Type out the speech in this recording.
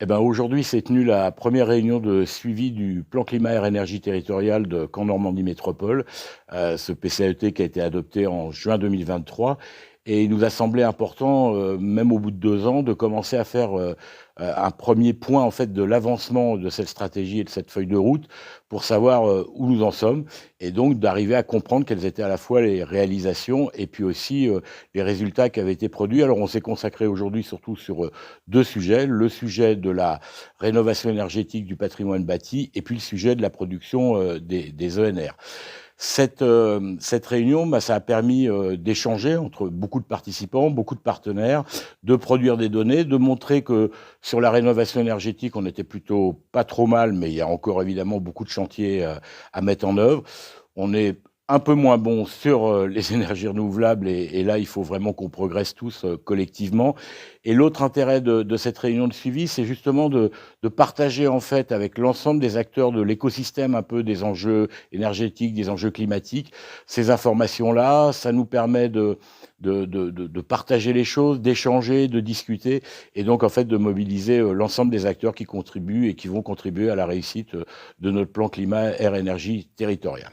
Eh ben, aujourd'hui s'est tenue la première réunion de suivi du plan climat air énergie territorial de Caen Normandie Métropole, ce PCAET qui a été adopté en juin 2023 et il nous a semblé important, même au bout de 2 ans, de commencer à faire, un premier point en fait de l'avancement de cette stratégie et de cette feuille de route pour savoir, où nous en sommes et donc d'arriver à comprendre quelles étaient à la fois les réalisations et puis aussi, les résultats qui avaient été produits. Alors on s'est consacré aujourd'hui surtout sur, 2 sujets, le sujet de la rénovation énergétique du patrimoine bâti et puis le sujet de la production, des ENR. Cette réunion, bah, ça a permis, d'échanger entre beaucoup de participants, beaucoup de partenaires, de produire des données, de montrer que sur la rénovation énergétique, on était plutôt pas trop mal, mais il y a encore évidemment beaucoup de chantiers, à mettre en œuvre. On est un peu moins bon sur, les énergies renouvelables et là, il faut vraiment qu'on progresse tous, collectivement et l'autre intérêt de cette réunion de suivi, c'est justement de partager, en fait, avec l'ensemble des acteurs de l'écosystème un peu des enjeux énergétiques, des enjeux climatiques, ces informations-là. Ça nous permet de partager les choses, d'échanger, de discuter et donc, en fait, de mobiliser, l'ensemble des acteurs qui contribuent et qui vont contribuer à la réussite, de notre plan climat air énergie territorial.